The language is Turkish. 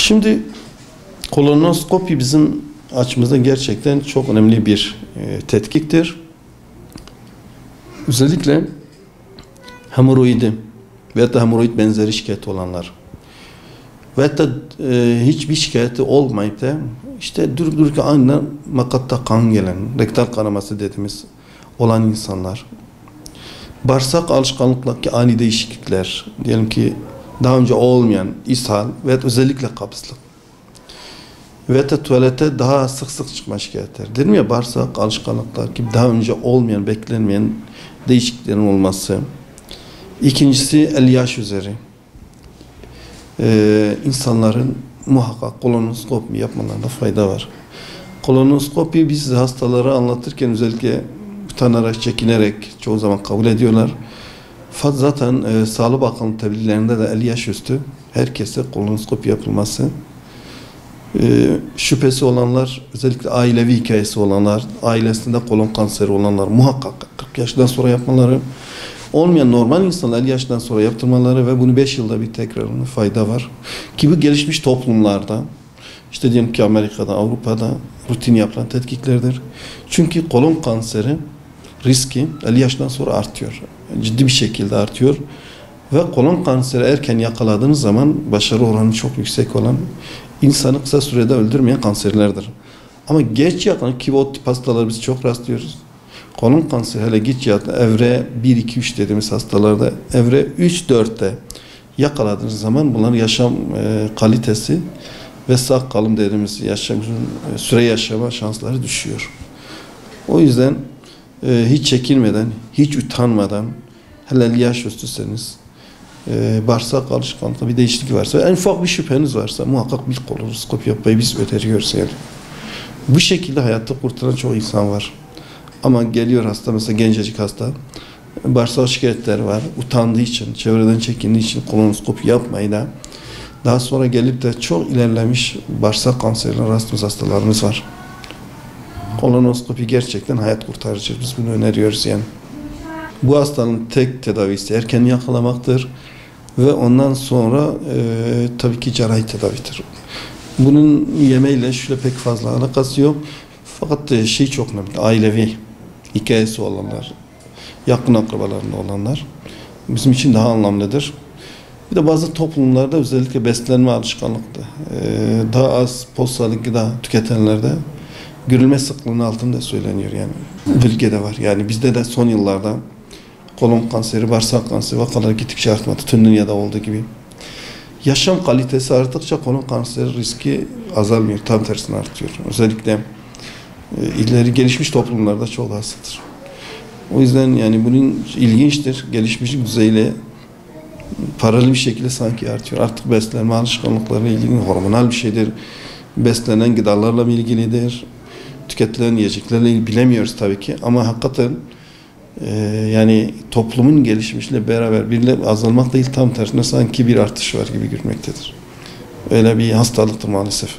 Şimdi kolonoskopi bizim açımızdan gerçekten çok önemli bir tetkiktir. Özellikle hemoroidi veya da hemoroid benzeri şikayeti olanlar veya da hiçbir şikayeti olmayıp da işte durup dururken aniden makatta kan gelen, rektal kanaması dediğimiz olan insanlar, bağırsak alışkanlıktaki ani değişiklikler, diyelim ki daha önce olmayan ishal ve özellikle kabızlık ve de tuvalete daha sık sık çıkma şikayetler. Dedim ya, bağırsak alışkanlıktaki daha önce olmayan, beklenmeyen değişikliklerin olması. İkincisi el yaş üzeri. İnsanların muhakkak kolonoskopi yapmalarında fayda var. Kolonoskopi biz hastalara anlatırken özellikle utanarak, çekinerek çoğu zaman kabul ediyorlar. Fakat zaten Sağlık Bakanlığı tebliğlerinde de 50 yaş üstü herkese kolonoskopi yapılması. Şüphesi olanlar, özellikle ailevi hikayesi olanlar, ailesinde kolon kanseri olanlar muhakkak 40 yaşından sonra yapmaları, olmayan normal insanlar 50 yaşından sonra yaptırmaları ve bunu 5 yılda bir tekrarına fayda var. Ki bu gelişmiş toplumlarda, işte diyelim ki Amerika'da, Avrupa'da rutin yapılan tetkiklerdir. Çünkü kolon kanseri riski 50 yaşından sonra artıyor. Ciddi bir şekilde artıyor. Ve kolon kanseri erken yakaladığınız zaman başarı oranı çok yüksek olan, insanı kısa sürede öldürmeyen kanserlerdir. Ama geç yakalan ki o tip hastaları biz çok rastlıyoruz. Kolon kanseri hele geç yakalan evre 1-2-3 dediğimiz hastalarda evre 3-4'te yakaladığınız zaman bunların yaşam kalitesi ve sağ kalım dediğimiz süre yaşama şansları düşüyor. O yüzden hiç çekinmeden, hiç utanmadan, hele 50 yaş üstüseniz, bağırsak alışkanlıkta bir değişiklik varsa, en ufak bir şüpheniz varsa muhakkak bir kolonoskopi yapmayı biz öneriyoruz yani. Bu şekilde hayatta kurtulan çok insan var. Ama geliyor hasta, mesela gencecik hasta, bağırsak şikayetleri var, utandığı için, çevreden çekindiği için kolonoskopi yapmayı da, daha sonra gelip de çok ilerlemiş bağırsak kanserine rastladığımız hastalarımız var. Kolonoskopi gerçekten hayat kurtarıcı. Biz bunu öneriyoruz yani. Bu hastanın tek tedavisi erken yakalamaktır ve ondan sonra tabii ki cerrahi tedavidir. Bunun yemeğiyle şöyle pek fazla alakası yok. Fakat şey çok önemli, ailevi hikayesi olanlar, yakın akrabalarında olanlar bizim için daha anlamlıdır. Bir de bazı toplumlarda özellikle beslenme alışkanlıkta daha az postalık gıda tüketenlerde görülme sıklığının altında söyleniyor yani. Bölgede var. Yani bizde de son yıllarda kolon kanseri, bağırsak kanseri vakaları gittikçe artmadı. Tüm dünyada olduğu gibi. Yaşam kalitesi arttıkça kolon kanseri riski azalmıyor. Tam tersine artıyor. Özellikle ileri gelişmiş toplumlarda çok hastadır. O yüzden yani bunun ilginçtir. Gelişmişlik düzeyiyle paralel bir şekilde sanki artıyor. Artık beslenme alışkanlıklarıyla ilgili hormonal bir şeydir. Beslenen gıdalarla mı ilgilidir? Tüketilen yiyeceklerle ilgili bilemiyoruz tabii ki. Ama hakikaten yani toplumun gelişmişliğiyle beraber bir azalmak değil, tam tersine sanki bir artış var gibi görmektedir. Öyle bir hastalıktır maalesef.